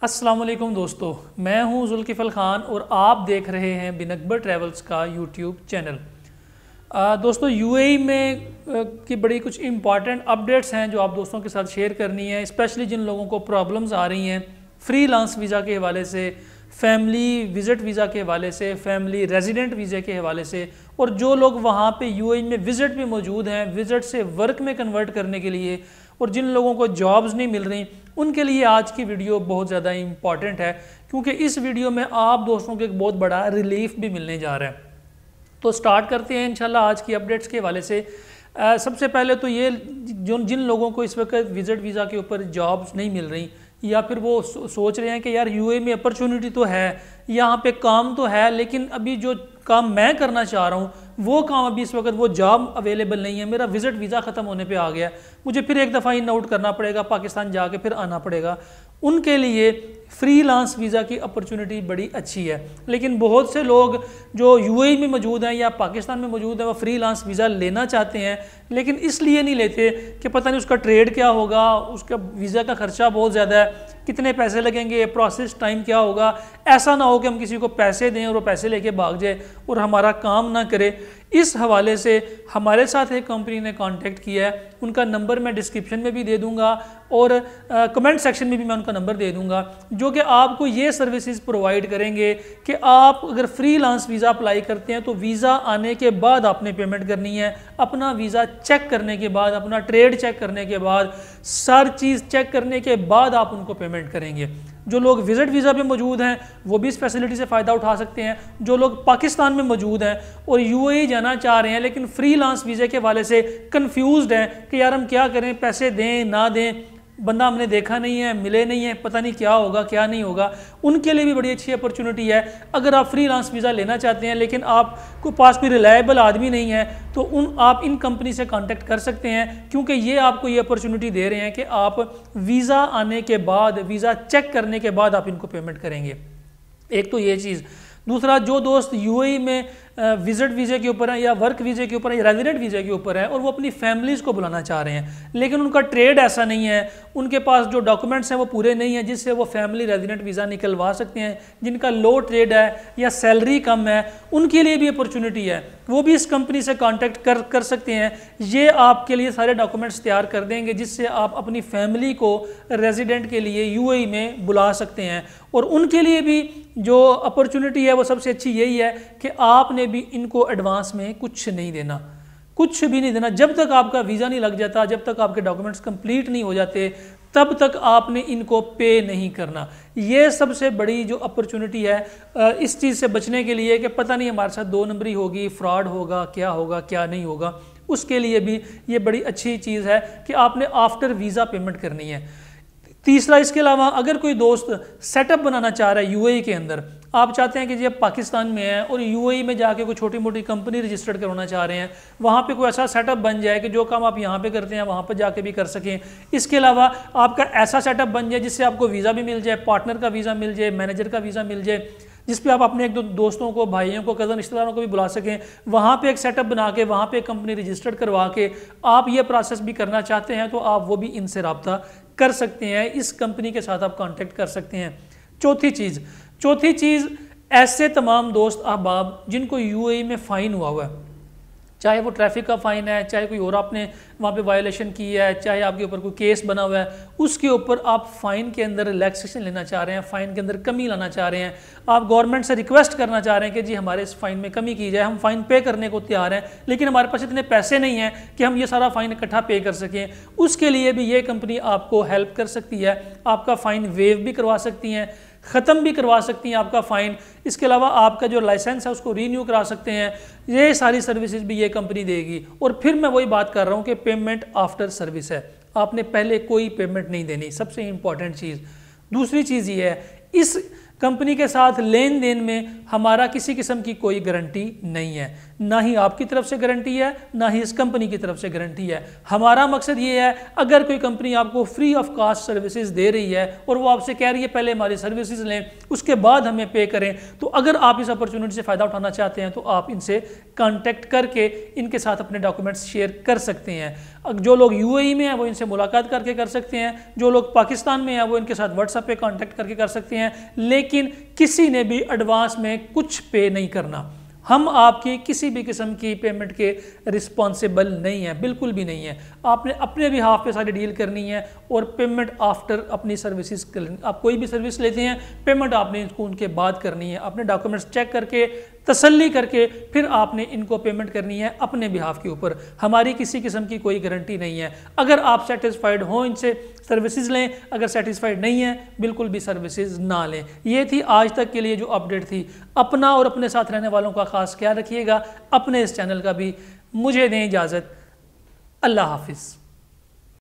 अस्सलाम वालेकुम दोस्तों, मैं हूं जुल्किफल खान और आप देख रहे हैं बिन अकबर ट्रैवल्स का यूट्यूब चैनल। दोस्तों यूएई में की बड़ी कुछ इंपॉर्टेंट अपडेट्स हैं जो आप दोस्तों के साथ शेयर करनी है, स्पेशली जिन लोगों को प्रॉब्लम्स आ रही हैं फ्रीलांस वीज़ा के हवाले से, फैमिली विज़िट वीज़ा के हवाले से, फैमिली रेजिडेंट वीज़े के हवाले से, और जो लोग वहाँ पे यूएई में विज़िट में मौजूद हैं, विज़िट से वर्क में कन्वर्ट करने के लिए, और जिन लोगों को जॉब्स नहीं मिल रही उनके लिए आज की वीडियो बहुत ज़्यादा इंपॉर्टेंट है, क्योंकि इस वीडियो में आप दोस्तों को एक बहुत बड़ा रिलीफ भी मिलने जा रहा है। तो स्टार्ट करते हैं इंशाल्लाह आज की अपडेट्स के हवाले से। सबसे पहले तो ये जिन लोगों को इस वक्त विज़िट वीज़ा के ऊपर जॉब्स नहीं मिल रही, या फिर वो सोच रहे हैं कि यार यूएई में अपॉर्चुनिटी तो है, यहाँ पे काम तो है, लेकिन अभी जो काम मैं करना चाह रहा हूँ वो काम अभी इस वक्त वो जॉब अवेलेबल नहीं है, मेरा विज़िट वीज़ा ख़त्म होने पे आ गया, मुझे फिर एक दफ़ा इन आउट करना पड़ेगा, पाकिस्तान जाके फिर आना पड़ेगा। उनके लिए फ्रीलांस वीज़ा की अपॉर्चुनिटी बड़ी अच्छी है। लेकिन बहुत से लोग जो यूएई में मौजूद हैं या पाकिस्तान में मौजूद हैं वो फ्रीलांस वीज़ा लेना चाहते हैं, लेकिन इसलिए नहीं लेते कि पता नहीं उसका ट्रेड क्या होगा, उसका वीज़ा का खर्चा बहुत ज़्यादा है, कितने पैसे लगेंगे, प्रोसेस टाइम क्या होगा। ऐसा ना हो कि हम किसी को पैसे दें और वो पैसे लेके भाग जाए और हमारा काम ना करे। इस हवाले से हमारे साथ एक कंपनी ने कांटेक्ट किया है, उनका नंबर मैं डिस्क्रिप्शन में भी दे दूंगा और कमेंट सेक्शन में भी मैं उनका नंबर दे दूंगा, जो कि आपको ये सर्विसेज प्रोवाइड करेंगे कि आप अगर फ्रीलांस वीज़ा अप्लाई करते हैं तो वीज़ा आने के बाद आपने पेमेंट करनी है, अपना वीज़ा चेक करने के बाद, अपना ट्रेड चेक करने के बाद, सारी चीज़ चेक करने के बाद आप उनको पेमेंट करेंगे। जो लोग विज़िट वीज़ा पे मौजूद हैं वो भी इस फैसिलिटी से फ़ायदा उठा सकते हैं। जो लोग पाकिस्तान में मौजूद हैं और यूएई जाना चाह रहे हैं लेकिन फ्रीलांस वीज़े के हवाले से कंफ्यूज्ड हैं कि यार हम क्या करें, पैसे दें ना दें, बंदा हमने देखा नहीं है, मिले नहीं है, पता नहीं क्या होगा क्या नहीं होगा, उनके लिए भी बड़ी अच्छी अपॉर्चुनिटी है। अगर आप फ्रीलांस वीज़ा लेना चाहते हैं लेकिन आपको पास कोई रिलायबल आदमी नहीं है तो आप इन कंपनी से कांटेक्ट कर सकते हैं, क्योंकि ये आपको ये अपॉर्चुनिटी दे रहे हैं कि आप वीज़ा आने के बाद, वीज़ा चेक करने के बाद आप इनको पेमेंट करेंगे। एक तो ये चीज़। दूसरा, जो दोस्त यूएई में विज़िट वीज़े के ऊपर है या वर्क वीज़े के ऊपर है या रेजिडेंट वीज़े के ऊपर है और वो अपनी फैमिलीज़ को बुलाना चाह रहे हैं, लेकिन उनका ट्रेड ऐसा नहीं है, उनके पास जो डॉक्यूमेंट्स हैं वो पूरे नहीं है जिससे वो फैमिली रेजिडेंट वीज़ा निकलवा सकते हैं, जिनका लो ट्रेड है या सैलरी कम है, उनके लिए भी अपॉर्चुनिटी है, वो भी इस कंपनी से कांटेक्ट कर सकते हैं। ये आपके लिए सारे डॉक्यूमेंट्स तैयार कर देंगे जिससे आप अपनी फैमिली को रेजिडेंट के लिए यूएई में बुला सकते हैं। और उनके लिए भी जो अपॉर्चुनिटी है वो सबसे अच्छी यही है कि आपने भी इनको एडवांस में कुछ नहीं देना, कुछ भी नहीं देना। जब तक आपका वीज़ा नहीं लग जाता, जब तक आपके डॉक्यूमेंट्स कंप्लीट नहीं हो जाते, तब तक आपने इनको पे नहीं करना। ये सबसे बड़ी जो अपॉर्चुनिटी है इस चीज़ से बचने के लिए कि पता नहीं हमारे साथ दो नंबरी होगी, फ्रॉड होगा क्या नहीं होगा, उसके लिए भी ये बड़ी अच्छी चीज़ है कि आपने आफ्टर वीज़ा पेमेंट करनी है। तीसरा, इसके अलावा अगर कोई दोस्त सेटअप बनाना चाह रहा है यूएई के अंदर, आप चाहते हैं कि जी आप पाकिस्तान में हैं और यूएई में जाके कोई छोटी मोटी कंपनी रजिस्टर्ड करवाना चाह रहे हैं, वहाँ पे कोई ऐसा सेटअप बन जाए कि जो काम आप यहाँ पे करते हैं वहाँ पर जाके भी कर सकें। इसके अलावा आपका ऐसा सेटअप बन जाए जिससे आपको वीज़ा भी मिल जाए, पार्टनर का वीज़ा मिल जाए, मैनेजर का वीज़ा मिल जाए, जिस पे आप अपने एक दो दोस्तों को, भाइयों को, कज़न रिश्तेदारों को भी बुला सकें। वहाँ पे एक सेटअप बना के, वहाँ पे एक कंपनी रजिस्टर्ड करवा के आप ये प्रोसेस भी करना चाहते हैं तो आप वो भी इनसे रब्ता कर सकते हैं, इस कंपनी के साथ आप कांटेक्ट कर सकते हैं। चौथी चीज़, ऐसे तमाम दोस्त अहबाब जिनको यूएई में फ़ाइन हुआ है, चाहे वो ट्रैफिक का फ़ाइन है, चाहे कोई और आपने वहाँ पे वायलेशन की है, चाहे आपके ऊपर कोई केस बना हुआ है, उसके ऊपर आप फ़ाइन के अंदर रिलैक्सेशन लेना चाह रहे हैं, फ़ाइन के अंदर कमी लाना चाह रहे हैं, आप गवर्नमेंट से रिक्वेस्ट करना चाह रहे हैं कि जी हमारे इस फ़ाइन में कमी की जाए, हम फ़ाइन पे करने को तैयार हैं लेकिन हमारे पास इतने पैसे नहीं हैं कि हम ये सारा फ़ाइन इकट्ठा पे कर सकें, उसके लिए भी ये कंपनी आपको हेल्प कर सकती है। आपका फ़ाइन वेव भी करवा सकती हैं, ख़त्म भी करवा सकती हैं आपका फ़ाइन। इसके अलावा आपका जो लाइसेंस है उसको रीन्यू करा सकते हैं। ये सारी सर्विसेज भी ये कंपनी देगी। और फिर मैं वही बात कर रहा हूँ कि पेमेंट आफ्टर सर्विस है, आपने पहले कोई पेमेंट नहीं देनी, सबसे इंपॉर्टेंट चीज़। दूसरी चीज़ ये है, इस कंपनी के साथ लेन देन में हमारा किसी किस्म की कोई गारंटी नहीं है। ना ही आपकी तरफ से गारंटी है, ना ही इस कंपनी की तरफ से गारंटी है। हमारा मकसद ये है, अगर कोई कंपनी आपको फ्री ऑफ कास्ट सर्विसेज दे रही है और वो आपसे कह रही है पहले हमारी सर्विसेज लें उसके बाद हमें पे करें, तो अगर आप इस अपॉर्चुनिटी से फ़ायदा उठाना चाहते हैं तो आप इनसे कांटेक्ट करके इनके साथ अपने डॉक्यूमेंट्स शेयर कर सकते हैं। जो लोग यूएई में हैं वो इनसे मुलाकात करके कर सकते हैं, जो लोग पाकिस्तान में हैं वो इनके साथ व्हाट्सएप पे कांटेक्ट करके कर सकते हैं, लेकिन किसी ने भी एडवांस में कुछ पे नहीं करना। हम आपकी किसी भी किस्म की पेमेंट के रिस्पॉन्सिबल नहीं है, बिल्कुल भी नहीं है। आपने अपने भी हाफ पे सारी डील करनी है और पेमेंट आफ्टर अपनी सर्विसेज। आप कोई भी सर्विस लेते हैं पेमेंट आपने इनको उनके बाद करनी है, अपने डॉक्यूमेंट्स चेक करके तसल्ली करके फिर आपने इनको पेमेंट करनी है अपने बिहाफ के ऊपर। हमारी किसी किस्म की कोई गारंटी नहीं है। अगर आप सेटिस्फाइड हो इनसे सर्विसेज लें, अगर सेटिस्फाइड नहीं है बिल्कुल भी सर्विसेज ना लें। ये थी आज तक के लिए जो अपडेट थी। अपना और अपने साथ रहने वालों का खास ख्याल रखिएगा, अपने इस चैनल का भी। मुझे दें इजाज़त, अल्लाह हाफिज़।